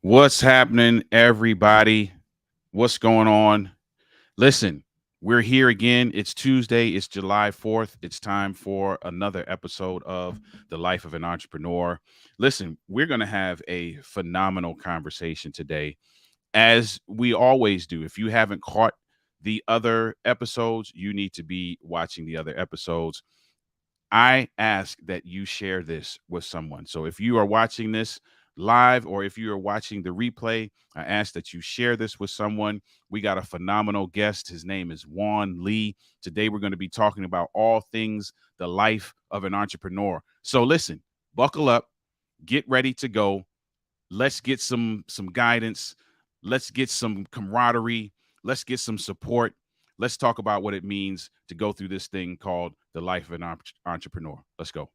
What's happening, everybody? What's going on? Listen, we're here again. It's Tuesday. It's July 4th. It's time for another episode of The Life of an Entrepreneur. Listen, we're going to have a phenomenal conversation today, as we always do. If you haven't caught the other episodes, you need to be watching the other episodes. I ask that you share this with someone. So if you are watching this live or if you are watching the replay, I ask that you share this with someone. We got a phenomenal guest. His name is Juan Lee. Today we're going to be talking about all things the life of an entrepreneur. So listen, buckle up, get ready to go. Let's get some guidance. Let's get some camaraderie. Let's get some support. Let's talk about what it means to go through this thing called the life of an entrepreneur. Let's go.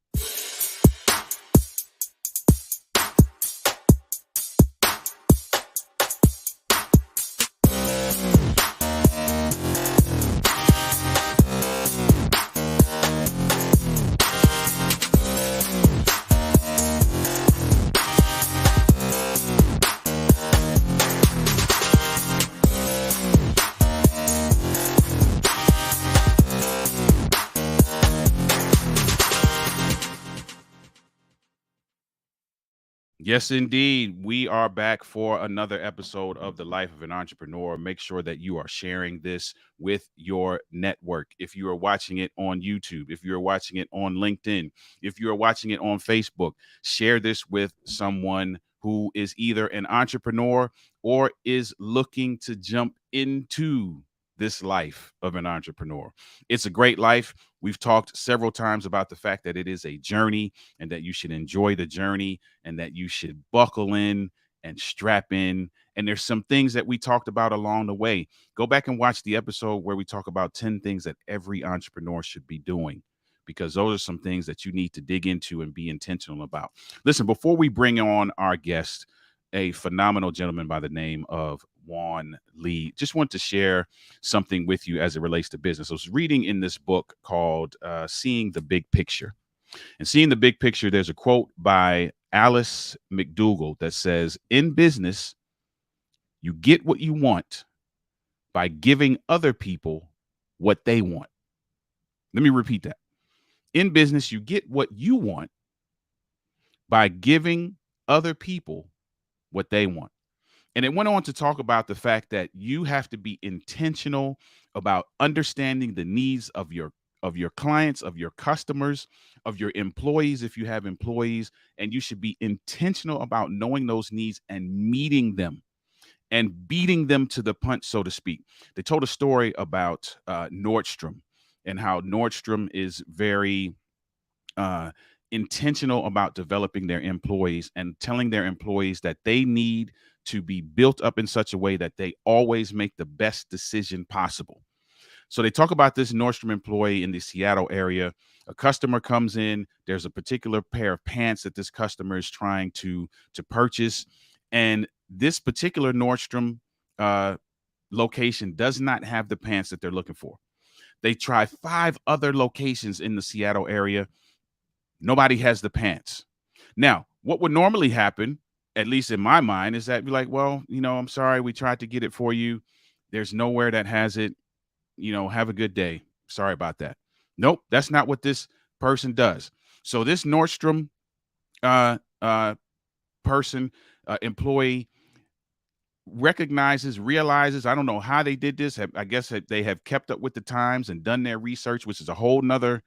Yes, indeed. We are back for another episode of The Life of an Entrepreneur. Make sure that you are sharing this with your network. If you are watching it on YouTube, if you're watching it on LinkedIn, if you're watching it on Facebook, share this with someone who is either an entrepreneur or is looking to jump into this life of an entrepreneur. It's a great life. We've talked several times about the fact that it is a journey and that you should enjoy the journey and that you should buckle in and strap in. And there's some things that we talked about along the way. Go back and watch the episode where we talk about 10 things that every entrepreneur should be doing, because those are some things that you need to dig into and be intentional about. Listen, before we bring on our guest, a phenomenal gentleman by the name of Juan Lee, just want to share something with you as it relates to business. I was reading in this book called Seeing the Big Picture. And seeing the big picture, there's a quote by Alice McDougall that says, "In business, you get what you want by giving other people what they want." Let me repeat that. In business, you get what you want by giving other people what they want. And it went on to talk about the fact that you have to be intentional about understanding the needs of your clients, of your customers, of your employees if you have employees, and you should be intentional about knowing those needs and meeting them and beating them to the punch, so to speak. They told a story about Nordstrom and how Nordstrom is very uh, intentional about developing their employees and telling their employees that they need to be built up in such a way that they always make the best decision possible. So they talk about this Nordstrom employee in the Seattle area. A customer comes in. There's a particular pair of pants that this customer is trying to purchase, and this particular Nordstrom uh, location does not have the pants that they're looking for. They try 5 other locations in the Seattle area. Nobody has the pants. Now, what would normally happen, at least in my mind, is that be like, well, I'm sorry, we tried to get it for you. There's nowhere that has it. Have a good day. Sorry about that. Nope, that's not what this person does. So this Nordstrom uh, uh, person, employee, realizes, I don't know how they did this. I guess that they have kept up with the times and done their research, which is a whole nother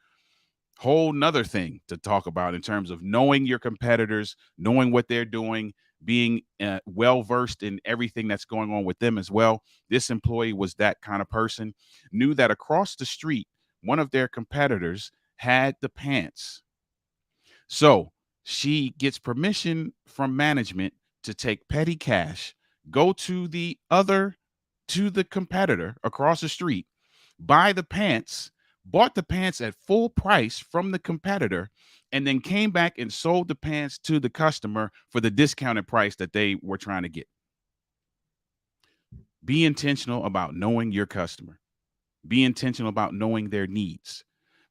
thing to talk about in terms of knowing your competitors, knowing what they're doing, being well versed in everything that's going on with them as well. This employee was that kind of person, knew that across the street, one of their competitors had the pants. So she gets permission from management to take petty cash, go to the competitor across the street, buy the pants, bought the pants at full price from the competitor, and then came back and sold the pants to the customer for the discounted price that they were trying to get. Be intentional about knowing your customer. Be intentional about knowing their needs.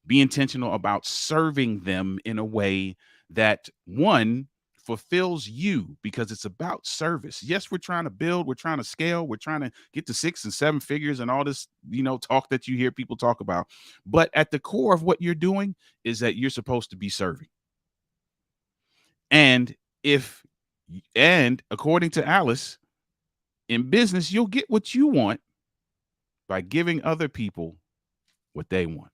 Be intentional about serving them in a way that, one, fulfills you because it's about service. Yes, we're trying to build, we're trying to scale, we're trying to get to 6 and 7 figures and all this, talk that you hear people talk about. But at the core of what you're doing is that you're supposed to be serving. And if, and according to Alice, in business, you'll get what you want by giving other people what they want.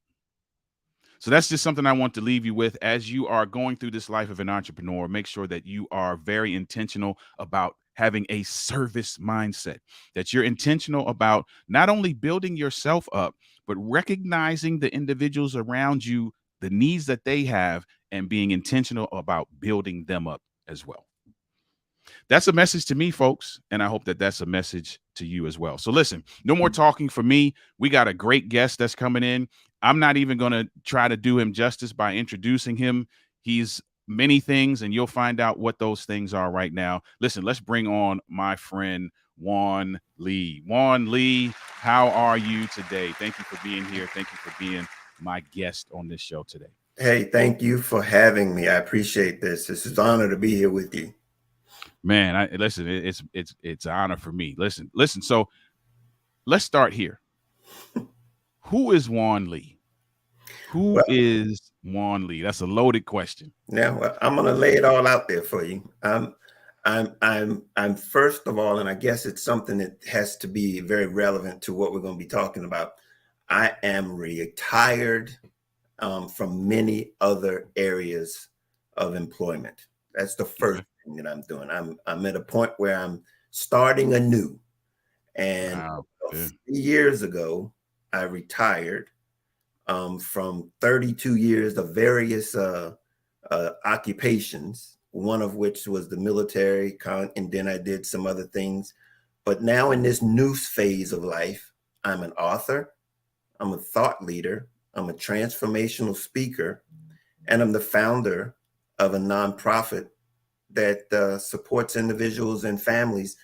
So that's just something I want to leave you with as you are going through this life of an entrepreneur. Make sure that you are very intentional about having a service mindset, that you're intentional about not only building yourself up, but recognizing the individuals around you, the needs that they have, and being intentional about building them up as well. That's a message to me, folks, and I hope that that's a message to you as well. So listen, no more talking for me. We got a great guest that's coming in. I'm not even going to try to do him justice by introducing him. He's many things, and you'll find out what those things are right now. Listen, let's bring on my friend Juan Lee. Juan Lee, how are you today? Thank you for being here. Thank you for being my guest on this show today. Hey, thank you for having me. I appreciate this. This is an honor to be here with you. Man, listen, it's an honor for me. Listen. So let's start here. Who is Juan Lee? Who Well, is Juan Lee? That's a loaded question. now I'm going to lay it all out there for you. I'm first of all, and I guess it's something that has to be very relevant to what we're going to be talking about. I am retired from many other areas of employment. That's the first thing that I'm doing. I'm at a point where I'm starting anew. And Wow. a few years ago, I retired from 32 years of various occupations, one of which was the military, and then I did some other things. But now in this new phase of life, I'm an author, I'm a thought leader, I'm a transformational speaker, and I'm the founder of a nonprofit that supports individuals and families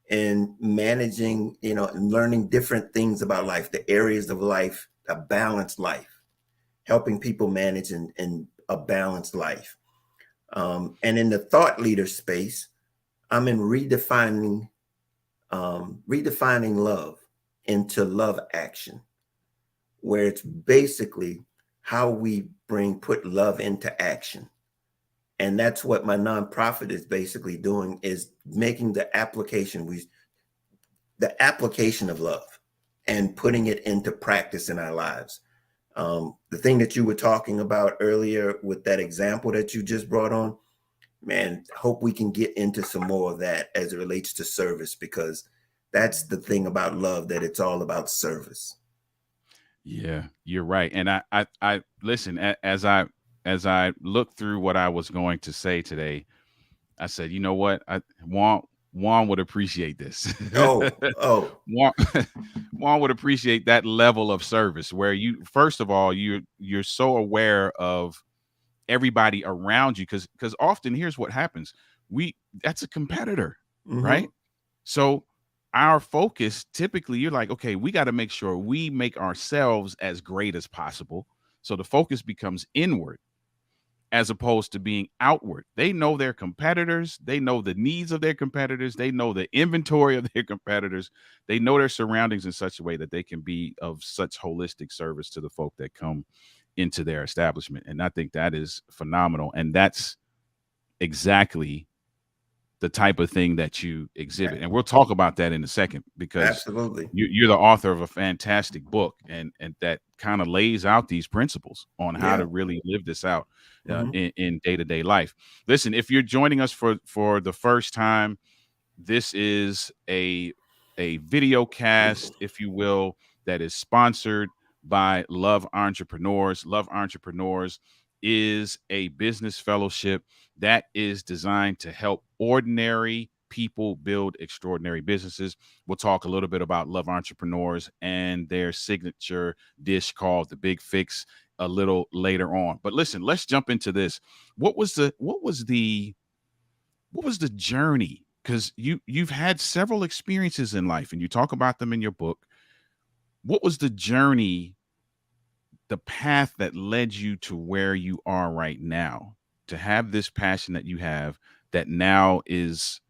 in managing, and learning different things about life, the areas of life, a balanced life, helping people manage in a balanced life. And in the thought leader space, I'm in redefining love into love action, where it's basically how we put love into action. And that's what my nonprofit is basically doing, is making the application of love and putting it into practice in our lives. The thing that you were talking about earlier with that example that you just brought on, man, hope we can get into some more of that as it relates to service, because that's the thing about love, that it's all about service. Yeah, you're right. And I listen, as I looked through what I was going to say today, I said, you know what? Juan would appreciate this. Oh, Juan, Juan would appreciate that level of service where you, first of all, you're so aware of everybody around you, because often here's what happens. That's a competitor, mm-hmm. right? So our focus, typically, you're like, okay, we got to make sure we make ourselves as great as possible. So the focus becomes inward as opposed to being outward. They know their competitors. They know the needs of their competitors. They know the inventory of their competitors. They know their surroundings in such a way that they can be of such holistic service to the folk that come into their establishment. And I think that is phenomenal. And that's exactly the type of thing that you exhibit. And we'll talk about that in a second, because Absolutely. you're the author of a fantastic book, and that kind of lays out these principles on how Yeah. to really live this out Mm-hmm. in day-to-day life. Listen, if you're joining us for the first time, this is a video cast, if you will, that is sponsored by Love Entrepreneurs. Love Entrepreneurs is a business fellowship that is designed to help ordinary people build extraordinary businesses. We'll talk a little bit about Love Entrepreneurs and their signature dish called the Big Fix a little later on. But listen, let's jump into this. What was the journey? Because you've had several experiences in life, and you talk about them in your book. What was the journey, the path that led you to where you are right now, to have this passion that you have that now is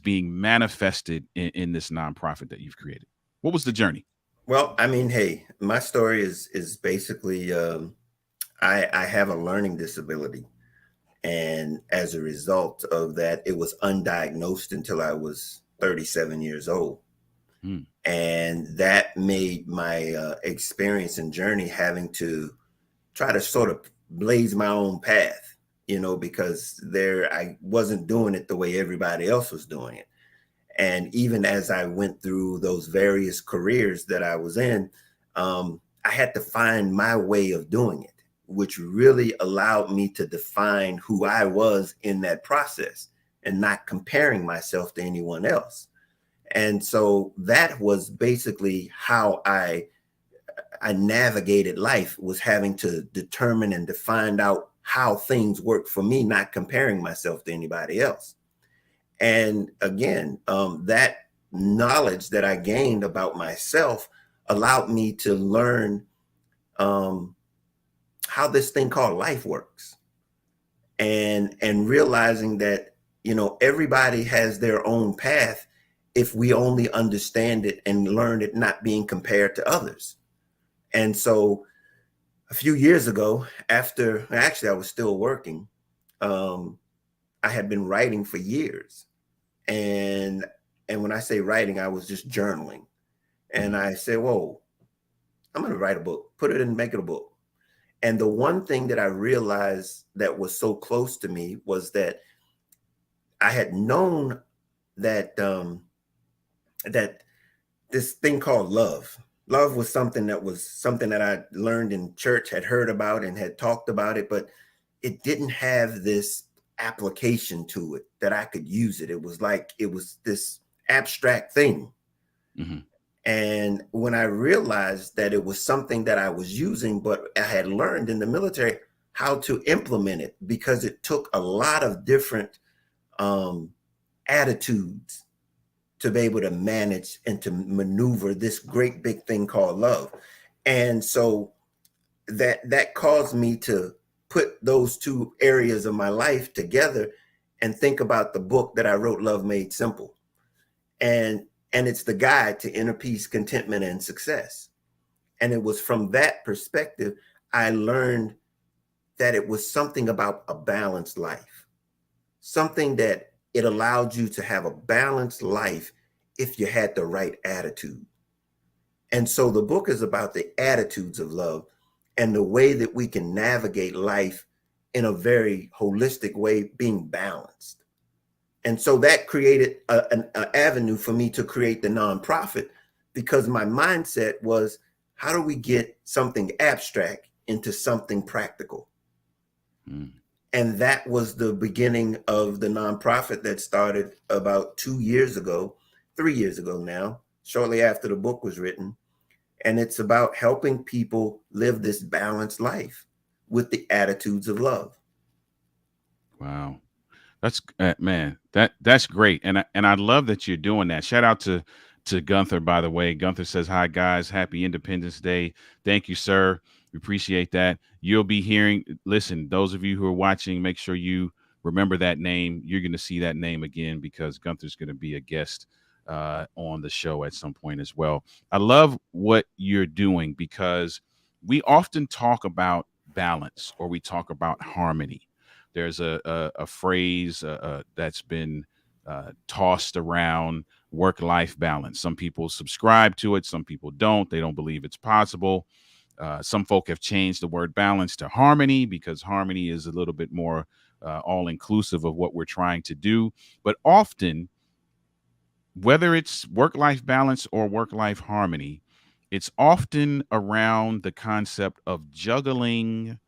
being manifested in this nonprofit that you've created? What was the journey? Well, I mean, hey, my story is basically I have a learning disability, and as a result of that, it was undiagnosed until I was 37 years old, Mm, and that made my experience and journey having to try to sort of blaze my own path, because there I wasn't doing it the way everybody else was doing it. And even as I went through those various careers that I was in, I had to find my way of doing it, which really allowed me to define who I was in that process and not comparing myself to anyone else. And so that was basically how I navigated life, was having to determine and to find out how things work for me, not comparing myself to anybody else. And again, that knowledge that I gained about myself allowed me to learn um, how this thing called life works, and realizing that everybody has their own path if we only understand it and learn it, not being compared to others. And so a few years ago, after actually I was still working, um, I had been writing for years, and when I say writing, I was just journaling. And mm, I said, "Whoa, I'm going to write a book, put it in, make it a book." And the one thing that I realized that was so close to me was that I had known that that this thing called love. Love was something that I learned in church, had heard about and had talked about it, but it didn't have this application to it that I could use it. It was like it was this abstract thing. mhm. And when I realized that it was something that I was using, but I had learned in the military how to implement it, because it took a lot of different um, attitudes to be able to manage and to maneuver this great big thing called love. And so that caused me to put those two areas of my life together and think about the book that I wrote, Love Made Simple. And it's the guide to inner peace, contentment, and success. And it was from that perspective I learned that it was something about a balanced life, something that it allowed you to have a balanced life if you had the right attitude. And so the book is about the attitudes of love and the way that we can navigate life in a very holistic way, being balanced. And so that created an avenue for me to create the nonprofit, because my mindset was, how do we get something abstract into something practical? Mm. And that was the beginning of the nonprofit that started about 2 years ago, 3 years ago now, shortly after the book was written. And it's about helping people live this balanced life with the attitudes of love. Wow. That's man, that's great, and I love that you're doing that. Shout out to Gunther, by the way. Gunther says, "Hi guys, happy Independence Day." Thank you, sir. We appreciate that. You'll be hearing. Listen, those of you who are watching, make sure you remember that name. You're going to see that name again because Gunther's going to be a guest on the show at some point as well. I love what you're doing because we often talk about balance or we talk about harmony. There's a phrase that's been tossed around: work life balance. Some people subscribe to it, some people don't. They don't believe it's possible. Some folk have changed the word balance to harmony because harmony is a little bit more all inclusive of what we're trying to do. But often, whether it's work life balance or work life harmony, it's often around the concept of juggling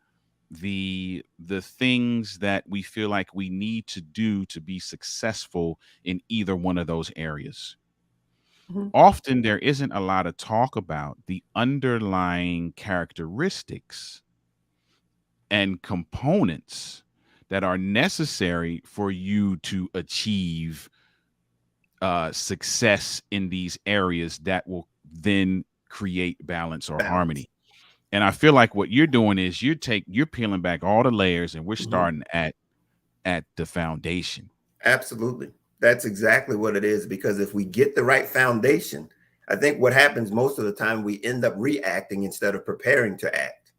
the things that we feel like we need to do to be successful in either one of those areas. Mhm. Often there isn't a lot of talk about the underlying characteristics and components that are necessary for you to achieve success in these areas that will then create balance or Balance. harmony. And I feel like what you're doing is you're peeling back all the layers and we're Mhm. starting at at the foundation. Absolutely. That's exactly what it is. Because if we get the right foundation, I think what happens most of the time, we end up reacting instead of preparing to act.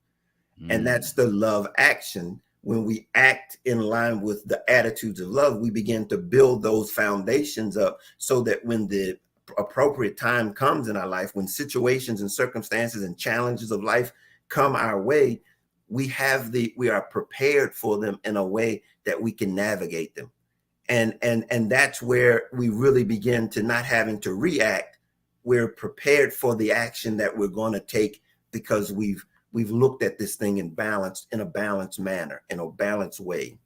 And that's Mm, the love action. When we act in line with the attitudes of love, we begin to build those foundations up so that when the appropriate time comes in our life, when situations and circumstances and challenges of life come our way, we are prepared for them in a way that we can navigate them. And that's where we really begin to not having to react. We're prepared for the action that we're going to take, because we've looked at this thing in a balanced manner, in a balanced way.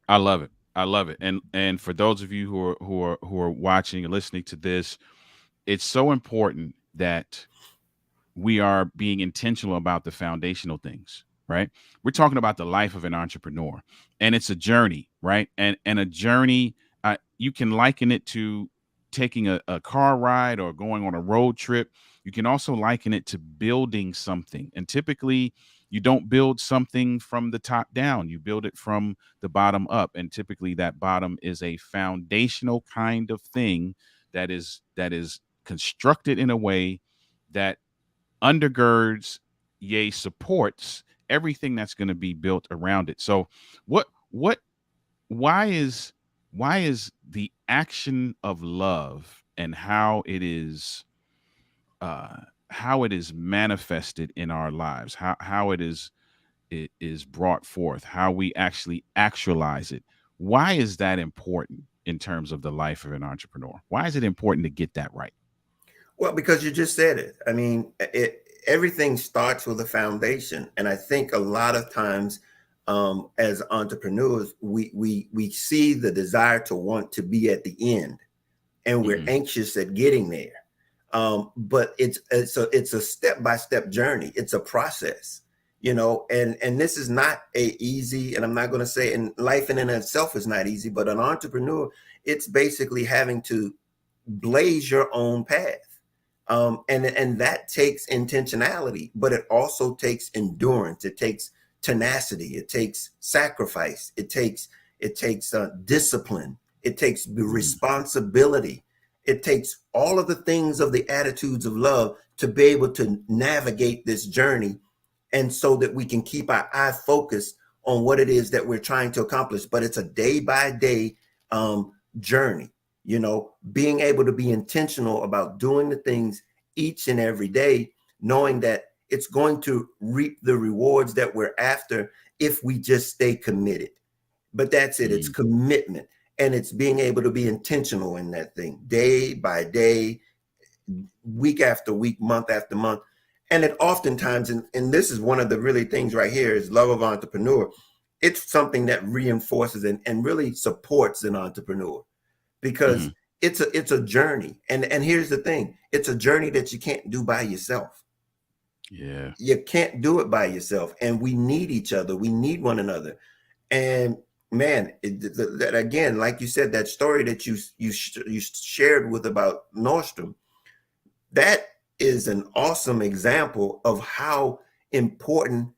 I love it. I love it. And for those of you who are watching and listening to this, it's so important that we are being intentional about the foundational things, right? We're talking about the life of an entrepreneur, and it's a journey, right? And a journey, you can liken it to taking a car ride or going on a road trip. You can also liken it to building something. And typically, you don't build something from the top down, you build it from the bottom up. And typically, that bottom is a foundational kind of thing that is constructed in a way that undergirds, yea, supports everything that's going to be built around it. So, what, why is the action of love and how it is manifested in our lives, how it is brought forth, how we actually actualize it? Why is that important in terms of the life of an entrepreneur? Why is it important to get that right? Well, because you just said it. I mean, everything starts with a foundation, and I think a lot of times, as entrepreneurs, we see the desire to want to be at the end, and we're Hmm. anxious at getting there. But it's a step by step journey. It's a process, and this is not a easy. And I'm not going to say, and life in and of itself is not easy. But an entrepreneur, it's basically having to blaze your own path. And that takes intentionality, but it also takes endurance. It takes tenacity. It takes sacrifice. It takes discipline. It takes Mm, responsibility. It takes all of the things of the attitudes of love to be able to navigate this journey, and so that we can keep our eye focused on what it is that we're trying to accomplish. But it's a day by day journey. Being able to be intentional about doing the things each and every day, knowing that it's going to reap the rewards that we're after if we just stay committed. But that's it. It's mm, commitment, and it's being able to be intentional in that thing, day by day, week after week, month after month. And it oftentimes, and this is one of the really things right here, is love of entrepreneur. It's something that reinforces and really supports an entrepreneur, because mhm. it's a journey. And here's the thing, it's a journey that you can't do by yourself. Yeah. You can't do it by yourself, and we need each other. We need one another. And man, that again, like you said, that story that you shared with about Nordstrom, that is an awesome example of how important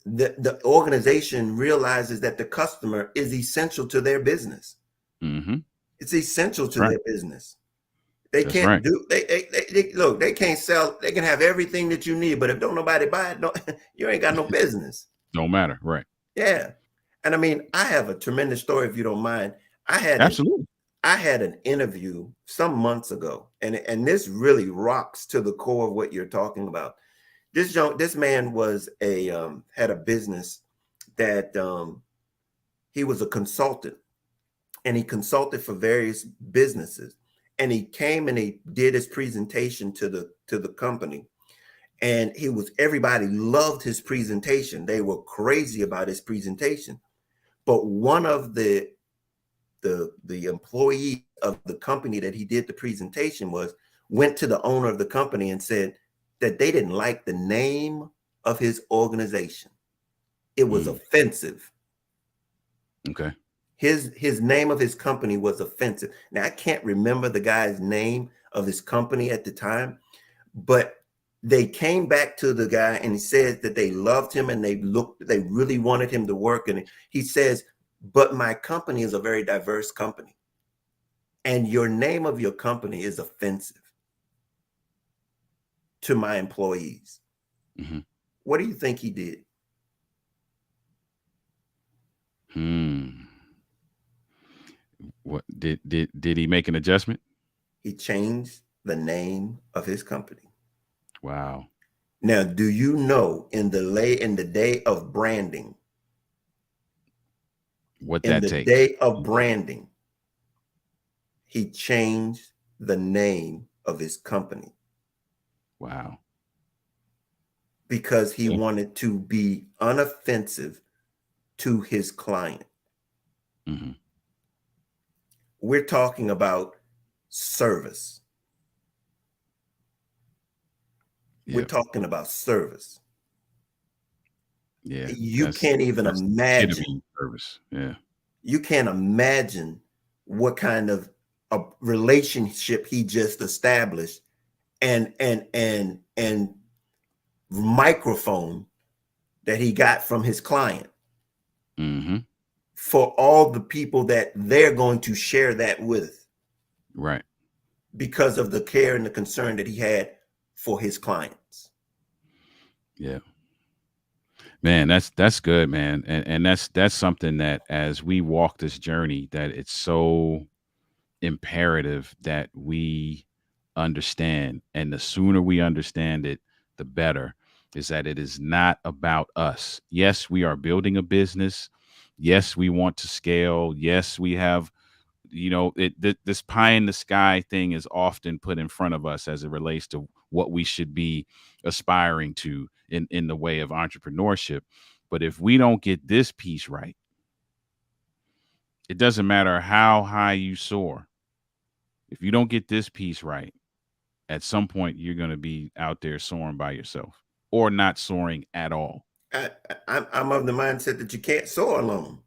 the organization realizes that the customer is essential to their business. Mhm. It's essential That's to right. their business. They That's can't right. do they look, they can't sell, they can have everything that you need, but if don't nobody buy it, don't, you ain't got no business. Don't matter. Right. Yeah. And I mean, I have a tremendous story, if you don't mind. I had an Absolutely. I had an interview some months ago, and this really rocks to the core of what you're talking about. This man was a had a business that he was a consultant, and he consulted for various businesses. And he came and he did his presentation to the company, and everybody loved his presentation. They were crazy about his presentation. But one of the employees of the company that he did the presentation went to the owner of the company and said that they didn't like the name of his organization. It was Mm, offensive. okay. His name of his company was offensive. Now I can't remember the guy's name of his company at the time, but they came back to the guy and he said that they loved him and they really wanted him to work. And he says, but my company is a very diverse company. And your name of your company is offensive to my employees. Mm-hmm. What do you think he did? Hmm. What did he make an adjustment? He changed the name of his company. Wow. Now, do you know in the day of branding, What in that the takes. day of branding, he changed the name of his company Wow. because he Yeah. wanted to be unoffensive to his client. Mm-hmm. We're talking about service. We're Yeah. talking about service. Yeah. You can't even That's the epitome imagine. of service. Yeah. You can't imagine what kind of a relationship he just established and microphone that he got from his client Mm-hmm. for all the people that they're going to share that with Right. because of the care and the concern that he had for his clients. Yeah. Man, that's good, man. And that's something that as we walk this journey, that it's so imperative that we understand. And the sooner we understand it, the better. Is that it is not about us. Yes, we are building a business. Yes, we want to scale. Yes, we have, this pie in the sky thing is often put in front of us as it relates to what we should be aspiring to in the way of entrepreneurship. But if we don't get this piece right, it doesn't matter how high you soar. If you don't get this piece right, at some point you're going to be out there soaring by yourself or not soaring at all. I'm of the mindset that you can't soar alone.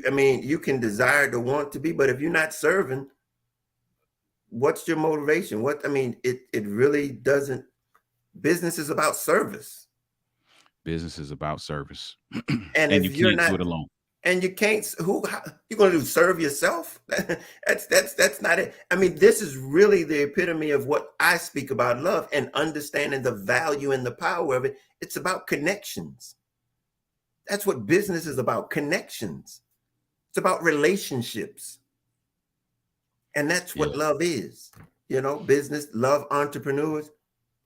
I mean, you can desire to want to be, but if you're not serving, what's your motivation? I mean, it really doesn't. Business is about service, Business is about service, and and if you you're can't do not, it alone. and you can't, you going to do? Serve yourself? That's not it. I mean, this is really the epitome of what I speak about love and understanding the value and the power of it. It's about connections. That's what business is about: connections. It's about relationships. And that's Yeah, what love is. Business, love, entrepreneurs,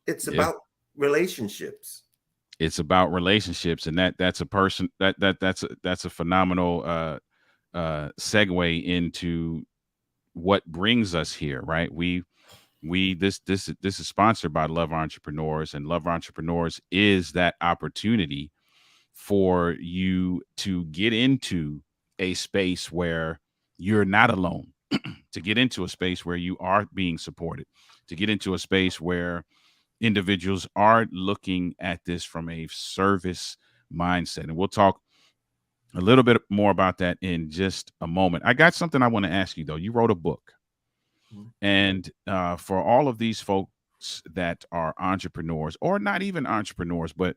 it's yeah. about relationships. It's about relationships, and that's a person that's a phenomenal segue into what brings us here, right? This is sponsored by Love Entrepreneurs, and Love Entrepreneurs is that opportunity for you to get into a space where you're not alone, to get into a space where you are being supported, to get into a space where individuals are looking at this from a service mindset. And we'll talk a little bit more about that in just a moment. I got something I want to ask you, though. You wrote a book. Mhm. And for all of these folks that are entrepreneurs or not even entrepreneurs, but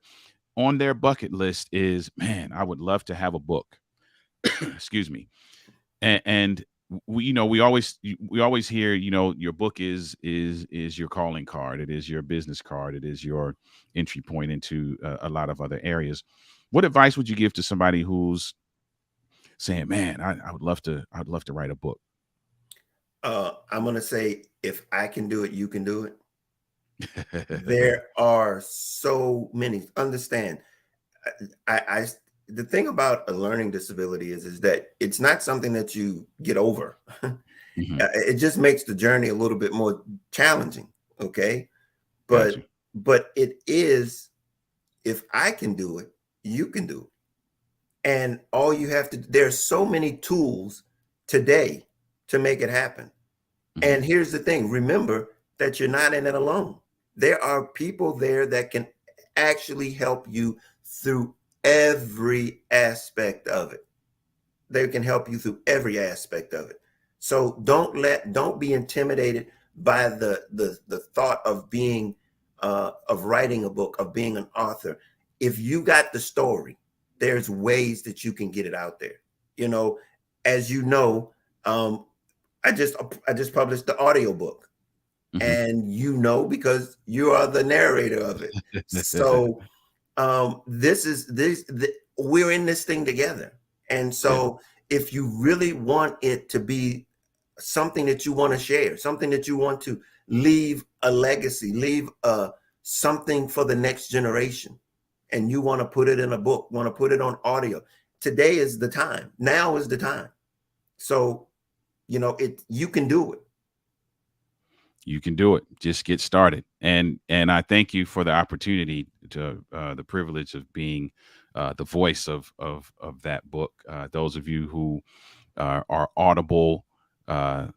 on their bucket list is, man, I would love to have a book. Excuse me. And we always hear, your book is your calling card. It is your business card. It is your entry point into a lot of other areas. What advice would you give to somebody who's saying, man, I'd love to write a book? I'm going to say, if I can do it, you can do it. There are so many. Understand, I the thing about a learning disability is that it's not something that you get over. Hmm. It just makes the journey a little bit more challenging. Okay, Got but you. it is, if I can do it, you can do it. And all you have to, there's so many tools today to make it happen. Hmm. And here's the thing: remember that you're not in it alone. There are people there that can actually help you through every aspect of it. They can help you through every aspect of it. So don't be intimidated by the thought of being of writing a book, of being an author. If you got the story, there's ways that you can get it out there. You know, as you know, um, I just published the audiobook, Mm-hmm. and you know, because you are the narrator of it. So this is we're in this thing together. And Yeah. so if you really want it to be something that you want to share, something that you want to leave a legacy, leave something for the next generation, and you want to put it in a book, want to put it on audio, today is the time. Now is the time. So, you know, you can do it. You can do it. Just get started. And I thank you for the opportunity to the privilege of being the voice of that book. Those of you who are Audible uh,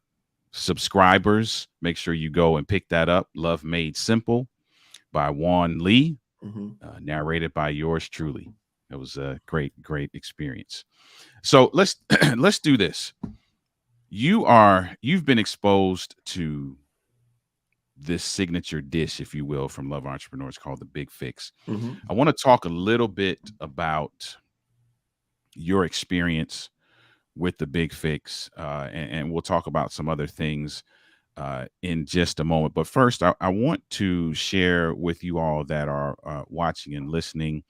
subscribers, make sure you go and pick that up. Love Made Simple by Juan Lee, Mm-hmm. narrated by yours truly. It was a great experience. So let's let's do this. You've been exposed to this signature dish, if you will, from Love Entrepreneurs called the Big Fix. Mm-hmm. I want to talk a little bit about your experience with the Big Fix, and we'll talk about some other things in just a moment. But first, I want to share with you all that are watching and listening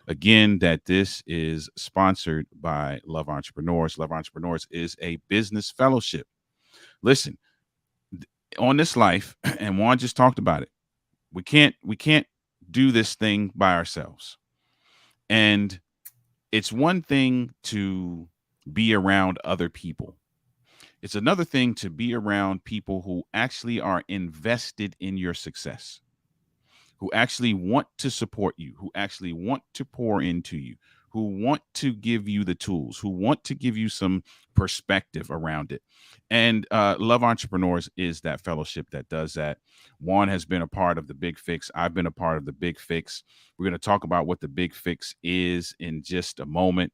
again that this is sponsored by Love Entrepreneurs. Love Entrepreneurs is a business fellowship. Listen, on this life, and Juan just talked about it. We can't do this thing by ourselves. And it's one thing to be around other people. It's another thing to be around people who actually are invested in your success, who actually want to support you, who actually want to pour into you, who want to give you the tools, who want to give you some perspective around it. And Love Entrepreneurs is that fellowship that does that. Juan has been a part of the Big Fix. I've been a part of the Big Fix. We're going to talk about what the Big Fix is in just a moment.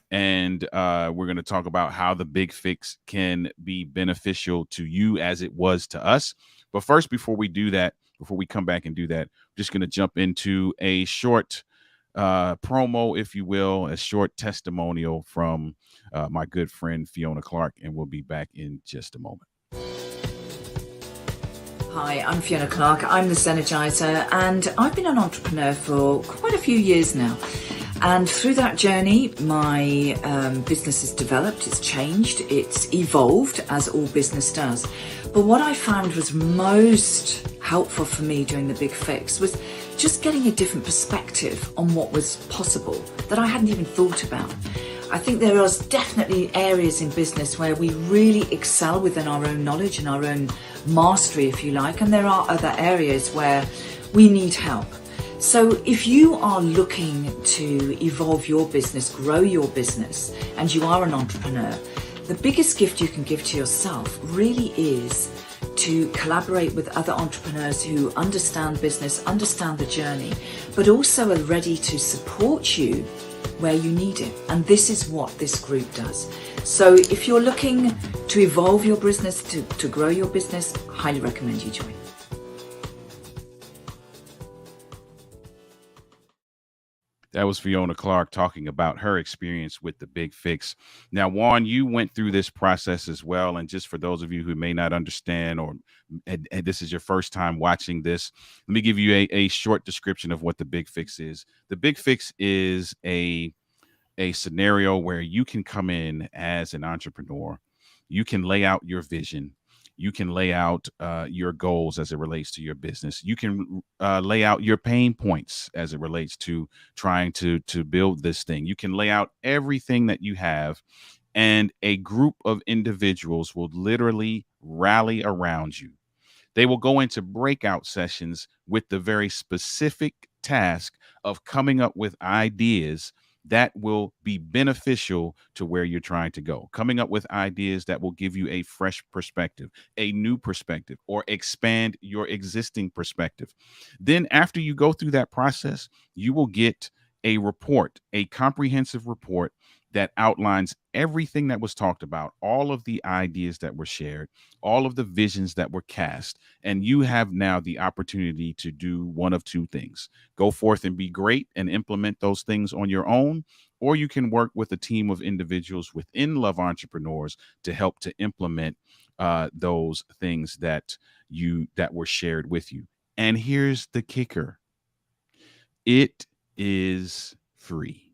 And we're going to talk about how the Big Fix can be beneficial to you as it was to us. But first, before we do that, before we come back and do that, I'm just going to jump into a short promo, if you will, a short testimonial from my good friend Fiona Clark, and we'll be back in just a moment. Hi, I'm Fiona Clark. I'm the Synergizer, and I've been an entrepreneur for quite a few years now. And through that journey, my business has developed, it's changed, it's evolved, as all business does. But what I found was most helpful for me during the Big Fix was just getting a different perspective on what was possible that I hadn't even thought about. I think there are definitely areas in business where we really excel within our own knowledge and our own mastery, if you like, and there are other areas where we need help. So if you are looking to evolve your business, grow your business, and you are an entrepreneur, the biggest gift you can give to yourself really is to collaborate with other entrepreneurs who understand business, understand the journey, but also are ready to support you where you need it. And this is what this group does. So if you're looking to evolve your business, to grow your business, highly recommend you join. That was Fiona Clark talking about her experience with the Big Fix. Now, Juan, you went through this process as well. And just for those of you who may not understand, or and this is your first time watching this, let me give you a short description of what the Big Fix is. The Big Fix is a scenario where you can come in as an entrepreneur. You can lay out your vision. You can lay out your goals as it relates to your business. You can lay out your pain points as it relates to trying to build this thing. You can lay out everything that you have, and a group of individuals will literally rally around you. They will go into breakout sessions with the very specific task of coming up with ideas that will be beneficial to where you're trying to go. Coming up with ideas that will give you a fresh perspective, a new perspective, or expand your existing perspective. Then, after you go through that process, you will get a report, a comprehensive report that outlines everything that was talked about, all of the ideas that were shared, all of the visions that were cast. And you have now the opportunity to do one of two things: go forth and be great and implement those things on your own, or you can work with a team of individuals within Love Entrepreneurs to help to implement those things that were shared with you. And here's the kicker: it is free.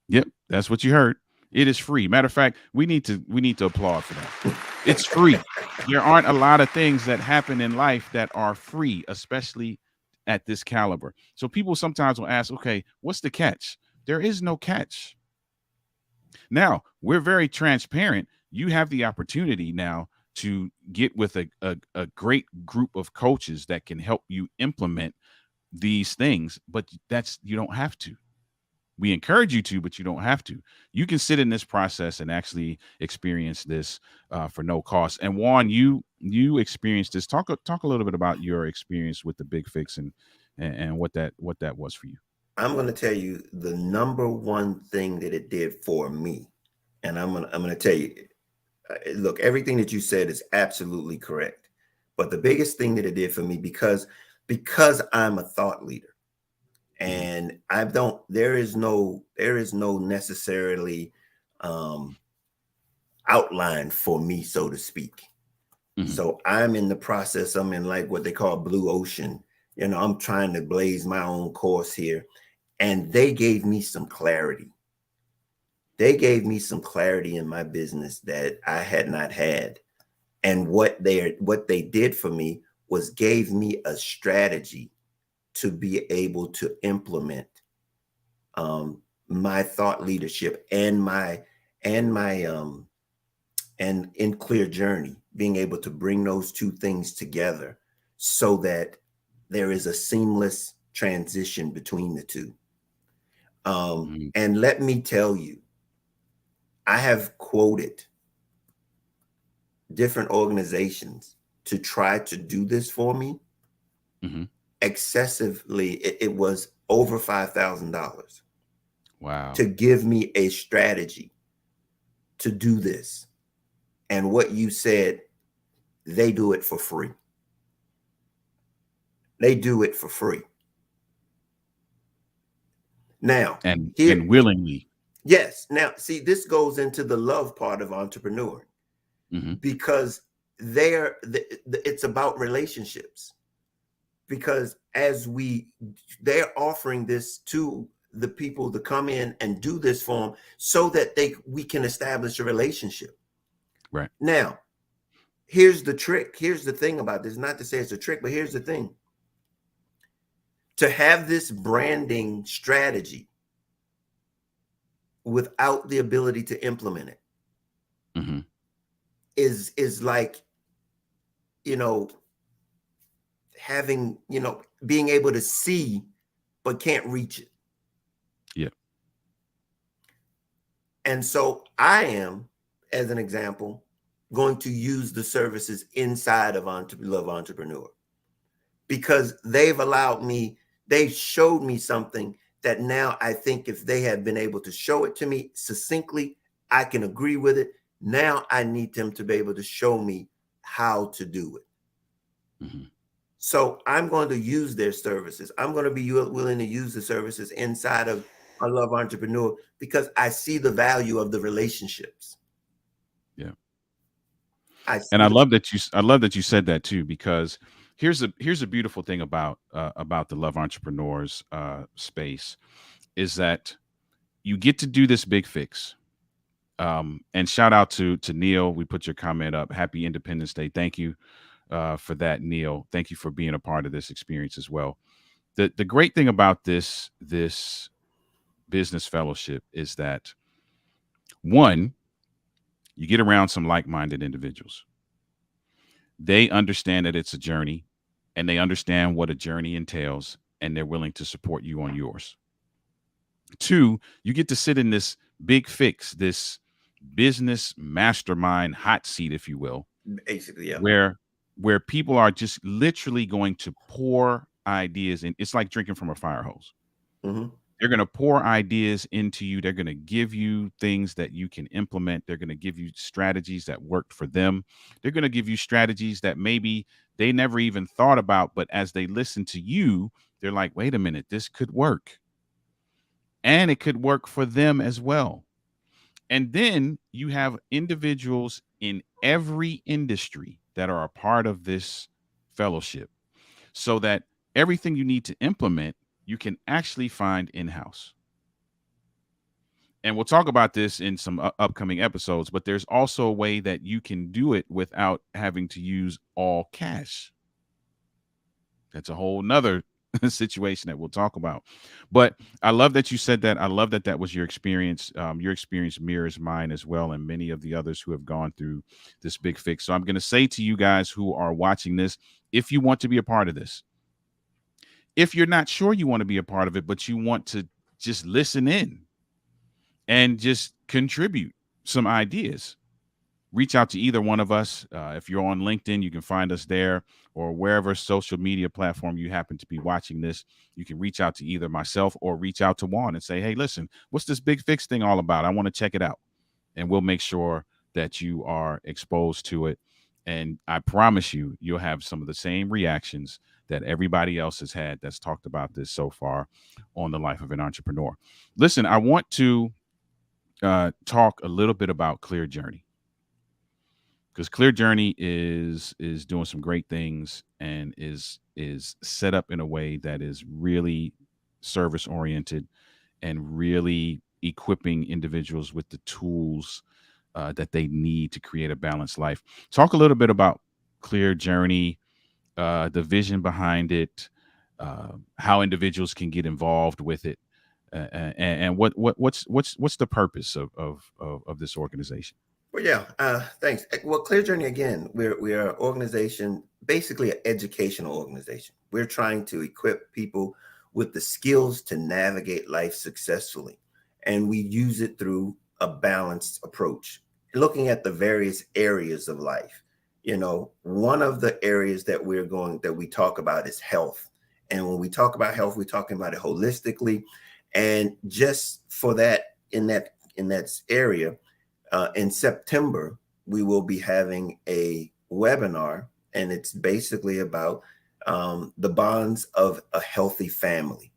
Yep, that's what you heard. It is free. Matter of fact, we need to applaud for that. It's free. There aren't a lot of things that happen in life that are free, especially at this caliber. So people sometimes will ask, okay, what's the catch? There is no catch. Now, we're very transparent. You have the opportunity now to get with a great group of coaches that can help you implement these things, but you don't have to. We encourage you to, but you don't have to. You can sit in this process and actually experience this for no cost. And Juan, you experienced this. Talk a little bit about your experience with the Big Fix and what that was for you. I'm going to tell you the number one thing that it did for me, and I'm going to tell you. Look, everything that you said is absolutely correct, but the biggest thing that it did for me, because I'm a thought leader, and I don't. There is no necessarily outline for me, so to speak. Mhm. So I'm in the process. I'm in like what they call blue ocean. I'm trying to blaze my own course here. And they gave me some clarity. They gave me some clarity in my business that I had not had. And what they did for me was gave me a strategy to be able to implement my thought leadership and my and in clear journey, being able to bring those two things together so that there is a seamless transition between the two. Mhm. And let me tell you, I have quoted different organizations to try to do this for me Mhm. excessively. It was over $5,000 Wow. to give me a strategy to do this. And what you said, they do it for free. They do it for free. Now, And here, willingly. yes. Now, see, this goes into the love part of entrepreneur Mhm. because it's about relationships. Because they're offering this to the people to come in and do this for them so that we can establish a relationship. Right. Now, here's the trick. Here's the thing about this. Not to say it's a trick, but here's the thing. To have this branding strategy without the ability to implement it Mhm. is like, you know, having, being able to see but can't reach it. Yeah. And so I am, as an example, going to use the services inside of Love Entrepreneur because they showed me something that now I think if they had been able to show it to me succinctly, I can agree with it. Now I need them to be able to show me how to do it. Mhm. So I'm going to use their services. I'm going to be willing to use the services inside of I Love Entrepreneur because I see the value of the relationships. Yeah. I And see I the love that you said that too, because here's a beautiful thing about the Love Entrepreneurs space is that you get to do this Big Fix. And shout out to Neil. We put your comment up. Happy Independence Day. Thank you for that, Neil. Thank you for being a part of this experience as well. The great thing about this business fellowship is that, one, you get around some like-minded individuals. They understand that it's a journey, and they understand what a journey entails, and they're willing to support you on yours. Two, you get to sit in this Big Fix, this business mastermind hot seat, if you will, basically, yeah. where people are just literally going to pour ideas in. It's like drinking from a fire hose. Hmm. They're going to pour ideas into you. They're going to give you things that you can implement. They're going to give you strategies that worked for them. They're going to give you strategies that maybe they never even thought about, but as they listen to you, they're like, wait a minute, this could work. and it could work for them as well. And then you have individuals in every industry that are a part of this fellowship, so that everything you need to implement, you can actually find in house. And we'll talk about this in some upcoming episodes, but there's also a way that you can do it without having to use all cash. That's a whole nother situation that we'll talk about. But I love that you said that. I love that that was your experience. Your experience mirrors mine as well, and many of the others who have gone through this big fix. So I'm going to say to you guys who are watching this, if you want to be a part of this, if you're not sure you want to be a part of it, but you want to just listen in and just contribute some ideas, reach out to either one of us. If you're on LinkedIn, you can find us there, or wherever social media platform you happen to be watching this. You can reach out to either myself or reach out to Juan and say, hey, listen, what's this big fix thing all about? I want to check it out. And we'll make sure that you are exposed to it. And I promise you, you'll have some of the same reactions that everybody else has had that's talked about this so far on the Life of an Entrepreneur. Listen, I want to talk a little bit about Clear Journey, because Clear Journey is doing some great things and is set up in a way that is really service oriented and really equipping individuals with the tools that they need to create a balanced life. Talk a little bit about Clear Journey, the vision behind it, how individuals can get involved with it, and what's the purpose of this organization. Well, yeah, thanks. Well, Clear Journey, again, we're an organization, basically an educational organization. We're trying to equip people with the skills to navigate life successfully. And we use it through a balanced approach, looking at the various areas of life. You know, one of the areas that we talk about is health. And when we talk about health, we're talking about it holistically. And just for that, in that area, in September, we will be having a webinar, and it's basically about the bonds of a healthy family.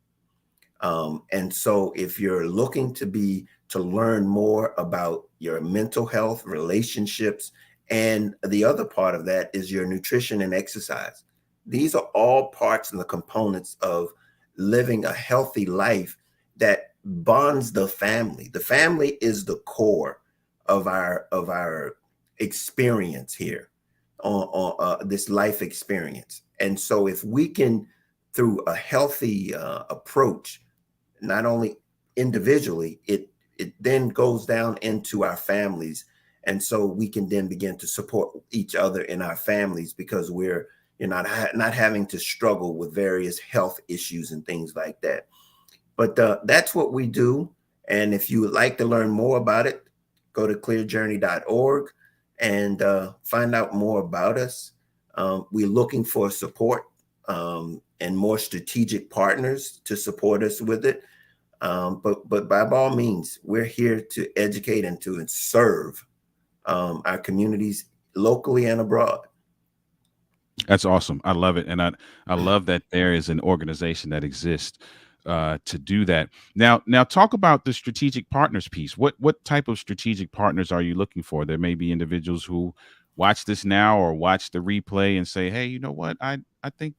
And so if you're looking to learn more about your mental health, relationships, and the other part of that is your nutrition and exercise. These are all parts and the components of living a healthy life that bonds the family. The family is the core of our experience here on this life experience. And so if we can, through a healthy approach, not only individually, it then goes down into our families. And so we can then begin to support each other in our families, because you're not having to struggle with various health issues and things like that. But that's what we do. And if you would like to learn more about it, go to clearjourney.org and find out more about us. We're looking for support and more strategic partners to support us with it. But by all means, we're here to educate and to serve our communities locally and abroad. That's awesome. I love it. And I love that there is an organization that exists to do that. Now talk about the strategic partners piece. What type of strategic partners are you looking for? There may be individuals who watch this now or watch the replay and say, hey, you know what? I think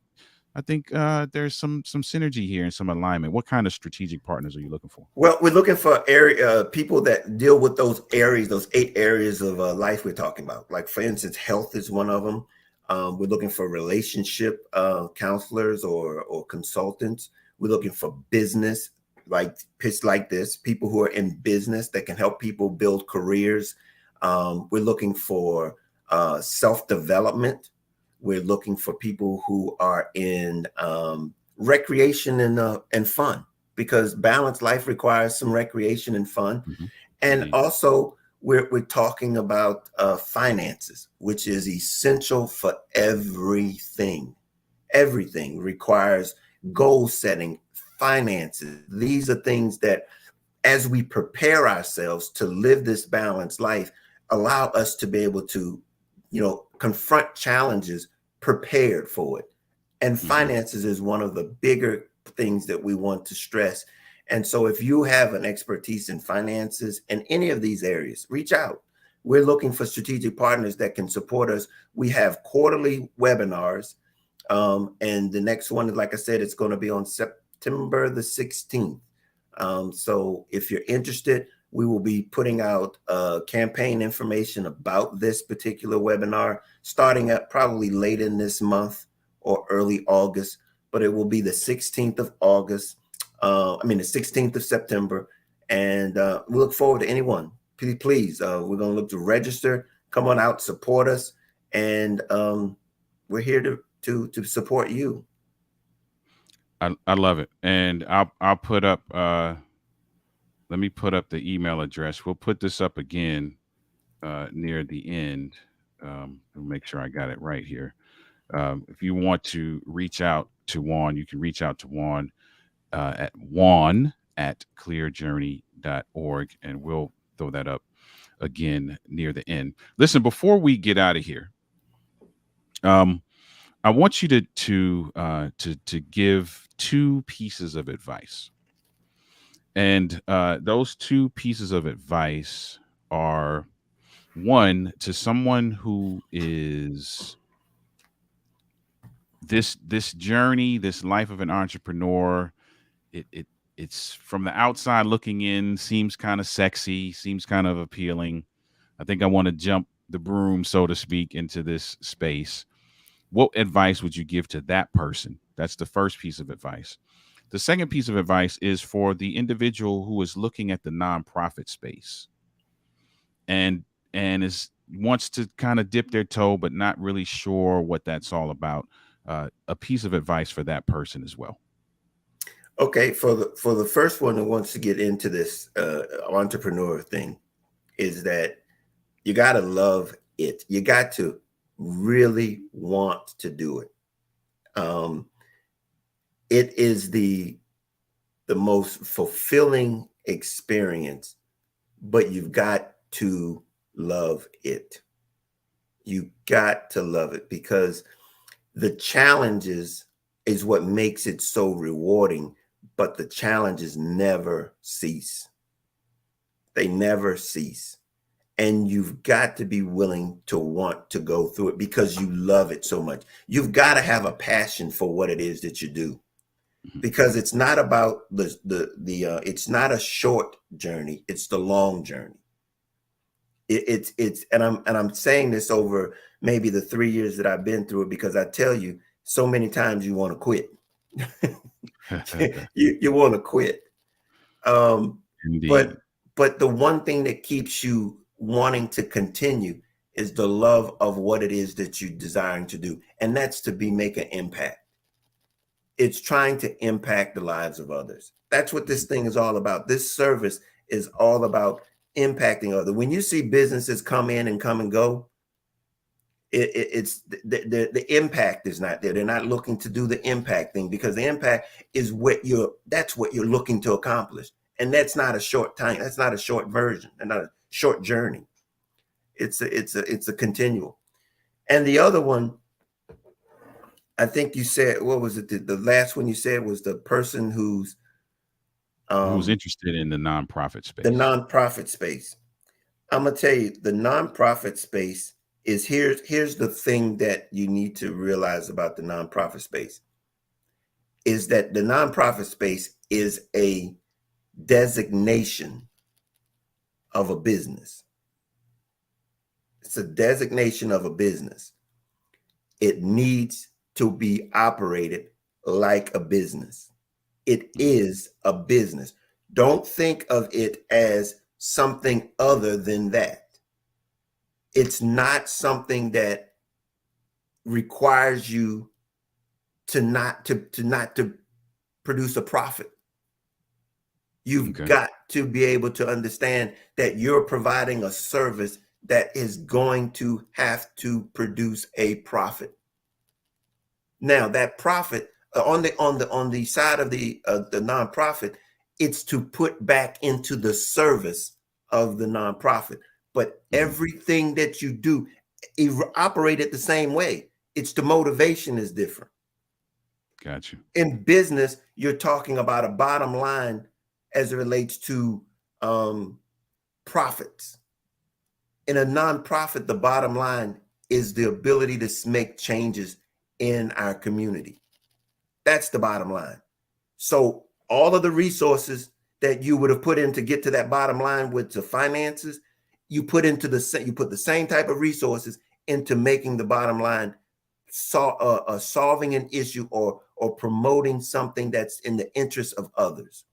there's some synergy here and some alignment. What kind of strategic partners are you looking for? Well, we're looking for people that deal with those areas, those 8 areas of life we're talking about. Like, for instance, health is one of them. We're looking for relationship counselors or consultants. We're looking for business, like pitch like this, people who are in business that can help people build careers. We're looking for self-development. We're looking for people who are in recreation and fun, because balanced life requires some recreation and fun. Mm-hmm. And Indeed. Also, we're talking about finances, which is essential for everything. Everything requires goal setting, finances. These are things that, as we prepare ourselves to live this balanced life, allow us to be able to, confront challenges prepared for it. And finances is one of the bigger things that we want to stress. And so if you have an expertise in finances in any of these areas, reach out. We're looking for strategic partners that can support us. We have quarterly webinars. And the next one, like I said, it's going to be on September the 16th. So if you're interested, we will be putting out campaign information about this particular webinar, starting at probably late in this month or early August, but it will be the 16th of August. The 16th of September. And we look forward to anyone. Please, we're going to look to register. Come on out, support us. And we're here to support you. I love it. And I'll put up, let me put up the email address. We'll put this up again near the end. Make sure I got it right here. If you want to reach out to Juan, you can reach out to Juan at juan@clearjourney.org, and we'll throw that up again near the end. Listen, before we get out of here, I want you to give two pieces of advice, and those two pieces of advice are: one, to someone who is this journey, this life of an entrepreneur. It's from the outside looking in, seems kind of sexy, seems kind of appealing. I think I want to jump the broom, so to speak, into this space. What advice would you give to that person? That's the first piece of advice. The second piece of advice is for the individual who is looking at the nonprofit space and wants to kind of dip their toe, but not really sure what that's all about. A piece of advice for that person as well. Okay, for the first one who wants to get into this entrepreneur thing, is that you got to love it. You got to really want to do it. It is the most fulfilling experience, but you've got to love it. You got to love it, because the challenges is what makes it so rewarding, but the challenges never cease. They never cease. And you've got to be willing to want to go through it because you love it so much. You've got to have a passion for what it is that you do, because it's not about it's not a short journey. It's the long journey. And I'm saying this over maybe the 3 years that I've been through it, because I tell you, so many times you want to quit. you want to quit. Indeed. But the one thing that keeps you wanting to continue is the love of what it is that you're desiring to do. And that's to make an impact. It's trying to impact the lives of others. That's what this thing is all about. This service is all about impacting others. When you see businesses come in and come and go, it's the impact is not there. They're not looking to do the impact thing, because the impact is that's what you're looking to accomplish. And that's not a short time. That's not a short version and not a short journey. It's a continual. And the other one, I think you said, what was it? The last one you said was the person who's interested in the nonprofit space. The nonprofit space. I'm gonna tell you, the nonprofit space is here's the thing that you need to realize about the nonprofit space, is that the nonprofit space is a designation of a business. It's a designation of a business. It needs to be operated like a business. It is a business. Don't think of it as something other than that. It's not something that requires you to not to produce a profit. You've got to be able to understand that you're providing a service that is going to have to produce a profit. Now, that profit on the side of the nonprofit, it's to put back into the service of the nonprofit. But everything that you do operate it the same way. It's the motivation is different. Got you. In business, you're talking about a bottom line as it relates to profits. In a nonprofit, the bottom line is the ability to make changes in our community. That's the bottom line. So all of the resources that you would have put in to get to that bottom line with the finances, you put the same type of resources into making the bottom line, solving an issue or promoting something that's in the interest of others.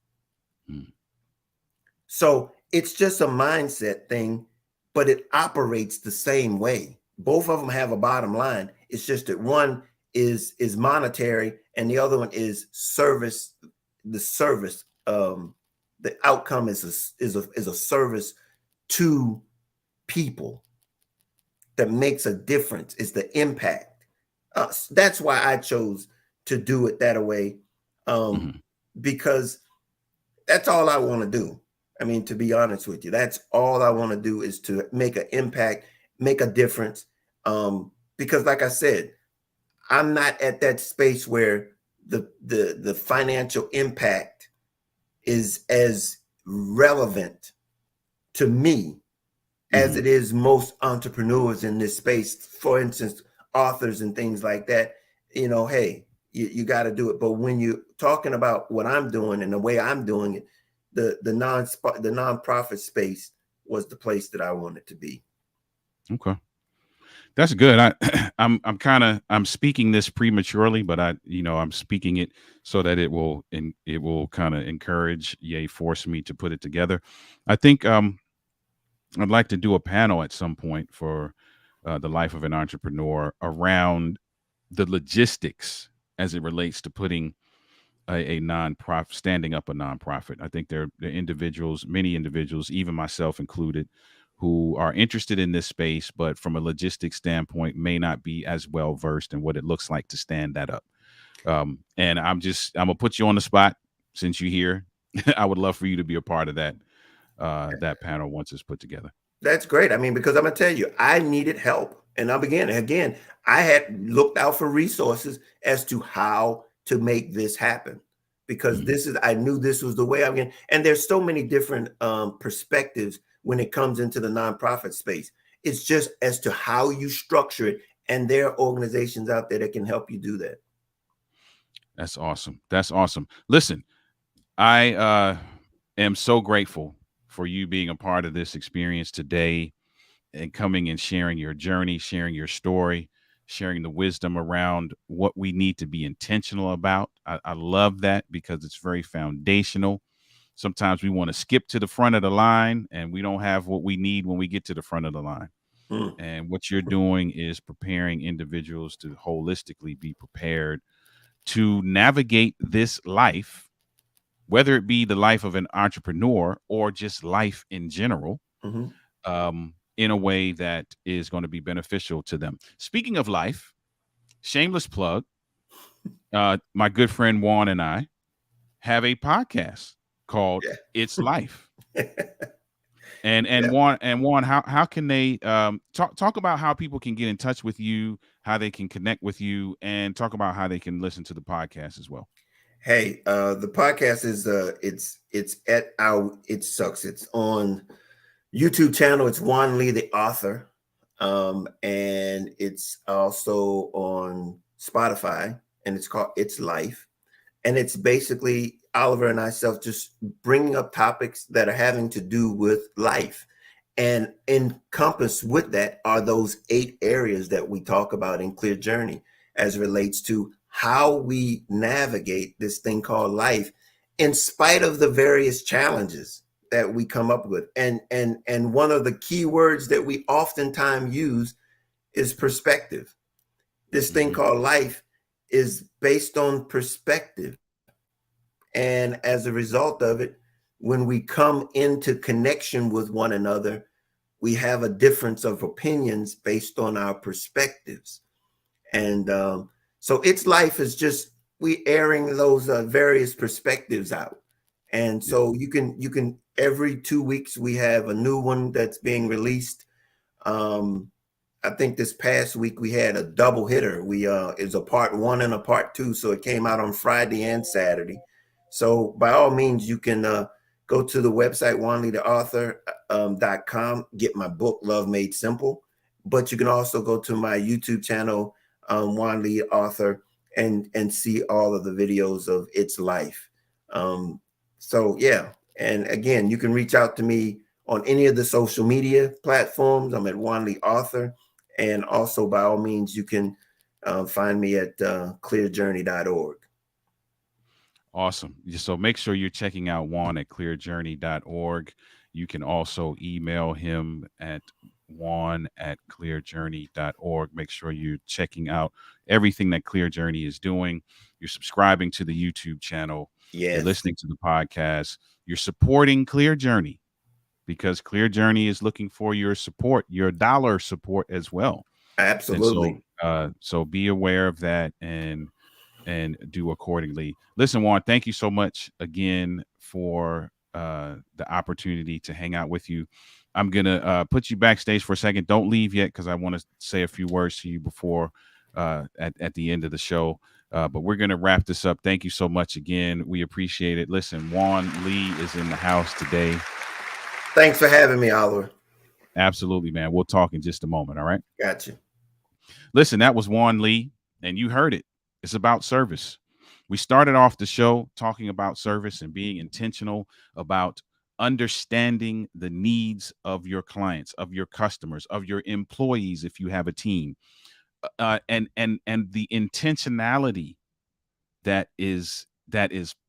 So it's just a mindset thing, but it operates the same way. Both of them have a bottom line. It's just that one is monetary and the other one is service. The service, the outcome is a service to people that makes a difference. It's the impact. That's why I chose to do it that way, because that's all I want to do. I mean, to be honest with you, that's all I want to do is to make an impact, make a difference. Because like I said, I'm not at that space where the financial impact is as relevant to me as it is most entrepreneurs in this space. For instance, authors and things like that, hey, you got to do it. But when you're talking about what I'm doing and the way I'm doing it, the nonprofit space was the place that I wanted to be. Okay. That's good. I'm speaking this prematurely, but I'm speaking it so that it will kind of encourage, force me to put it together. I think I'd like to do a panel at some point for the life of an entrepreneur around the logistics as it relates to putting a nonprofit, standing up a nonprofit. I think there are individuals, many individuals, even myself included, who are interested in this space, but from a logistics standpoint, may not be as well versed in what it looks like to stand that up. And I'm gonna put you on the spot since you're here. I would love for you to be a part of that panel once it's put together. That's great. I mean, because I'm gonna tell you, I needed help, and again, I had looked out for resources as to how to make this happen, because I knew this was the way I'm going. And there's so many different perspectives when it comes into the nonprofit space. It's just as to how you structure it, and there are organizations out there that can help you do that. That's awesome. That's awesome. Listen, I am so grateful for you being a part of this experience today and coming and sharing your journey, sharing your story, sharing the wisdom around what we need to be intentional about. I love that because it's very foundational. Sometimes we want to skip to the front of the line and we don't have what we need when we get to the front of the line. And what you're doing is preparing individuals to holistically be prepared to navigate this life, whether it be the life of an entrepreneur or just life in general, in a way that is going to be beneficial to them. Speaking of life, shameless plug, my good friend Juan and I have a podcast called It's Life. And Juan, how can they talk about how people can get in touch with you, how they can connect with you, and talk about how they can listen to the podcast as well? Hey, the podcast is it's at our It Sucks. It's on YouTube channel. It's Juan Lee, the author, and it's also on Spotify, and it's called It's Life. And it's basically Oliver and myself just bringing up topics that are having to do with life. And encompassed with that are those 8 areas that we talk about in Clear Journey as it relates to how we navigate this thing called life in spite of the various challenges that we come up with. And one of the key words that we oftentimes use is perspective. This thing called life is based on perspective. And as a result of it, when we come into connection with one another, we have a difference of opinions based on our perspectives. And so It's Life is just we airing those various perspectives out. And so you can every 2 weeks we have a new one that's being released. I think this past week we had a double hitter. It's a part 1 and a part 2, so it came out on Friday and Saturday. So by all means, you can go to the website, juanleetheauthor.com, get my book, Love Made Simple. But you can also go to my YouTube channel, Juan Lee Author, and see all of the videos of its life. So yeah, and again, you can reach out to me on any of the social media platforms. I'm at Juan Lee Author, and also by all means, you can find me at clearjourney.org. Awesome. So make sure you're checking out Juan at clearjourney.org. You can also email him at juan@clearjourney.org. Make sure you're checking out everything that Clear Journey is doing. You're subscribing to the YouTube channel. You're Yes, listening to the podcast. You're supporting Clear Journey because Clear Journey is looking for your support, your dollar support as well. And so, absolutely. so be aware of that and do accordingly. Listen, Juan, thank you so much again for the opportunity to hang out with you. I'm going to put you backstage for a second. Don't leave yet because I want to say a few words to you before at the end of the show. But we're going to wrap this up. Thank you so much again. We appreciate it. Listen, Juan Lee is in the house today. Thanks for having me, Oliver. Absolutely, man. We'll talk in just a moment. All right. Gotcha. Listen, that was Juan Lee, and you heard it. It's about service. We started off the show talking about service and being intentional about understanding the needs of your clients, of your customers, of your employees if you have a team, and the intentionality that is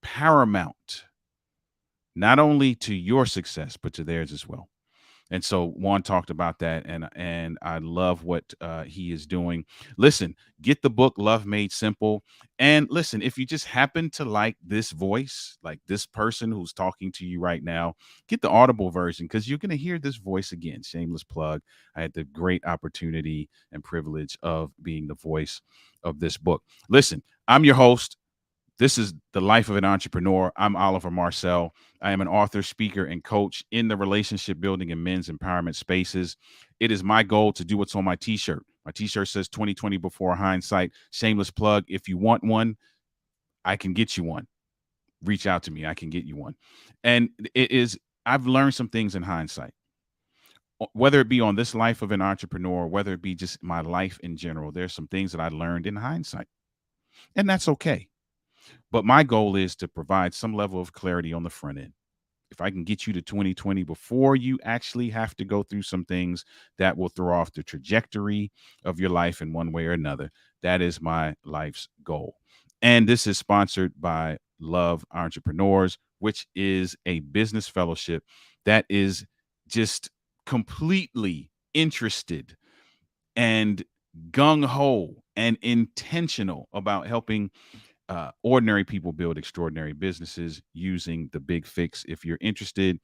paramount, not only to your success but to theirs as well. And so Juan talked about that, and I love what he is doing. Listen, get the book Love Made Simple, and listen, if you just happen to like this voice, like this person who's talking to you right now, get the Audible version because you're going to hear this voice again. Shameless plug. I had the great opportunity and privilege of being the voice of this book. Listen, I'm your host. This is The Life of an Entrepreneur. I'm Oliver Marcel. I am an author, speaker, and coach in the relationship building and men's empowerment spaces. It is my goal to do what's on my t-shirt. My t-shirt says 2020 before hindsight. Shameless plug. If you want one, I can get you one. Reach out to me. I can get you one. And I've learned some things in hindsight, whether it be on this life of an entrepreneur, whether it be just my life in general. There's some things that I learned in hindsight, and that's okay. But my goal is to provide some level of clarity on the front end. If I can get you to 2020 before you actually have to go through some things that will throw off the trajectory of your life in one way or another, that is my life's goal. And this is sponsored by Love Entrepreneurs, which is a business fellowship that is just completely interested and gung ho and intentional about helping ordinary people build extraordinary businesses using the big fix. If you're interested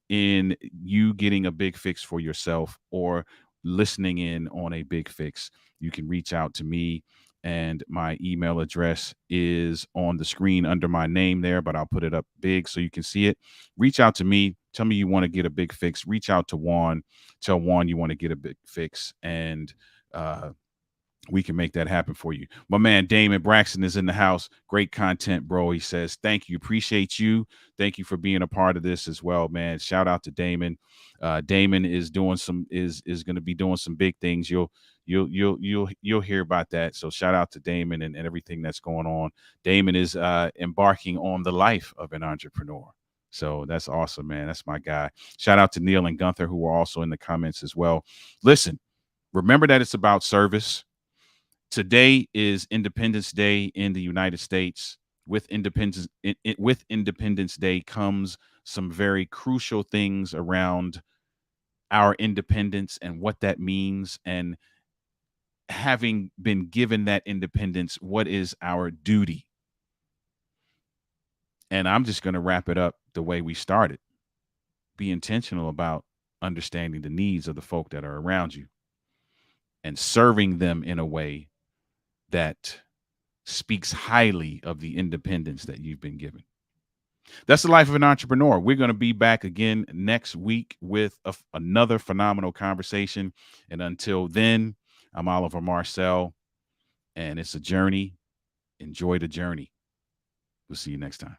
in you getting a big fix for yourself or listening in on a big fix, you can reach out to me. And my email address is on the screen under my name there, but I'll put it up big so you can see it. Reach out to me. Tell me you want to get a big fix. Reach out to Juan. Tell Juan you want to get a big fix. And we can make that happen for you. My man Damon Braxton is in the house. Great content, bro. He says, thank you. Appreciate you. Thank you for being a part of this as well, man. Shout out to Damon. Damon is doing is going to be doing some big things. You'll hear about that. So shout out to Damon and everything that's going on. Damon is embarking on the life of an entrepreneur. So that's awesome, man. That's my guy. Shout out to Neil and Gunther, who are also in the comments as well. Listen, remember that it's about service. Today is Independence Day in the United States. With Independence Day comes some very crucial things around our independence and what that means. And having been given that independence, what is our duty? And I'm just going to wrap it up the way we started. Be intentional about understanding the needs of the folk that are around you and serving them in a way that speaks highly of the independence that you've been given. That's the life of an entrepreneur. We're going to be back again next week with another phenomenal conversation. And until then, I'm Oliver Marcel, and it's a journey. Enjoy the journey. We'll see you next time.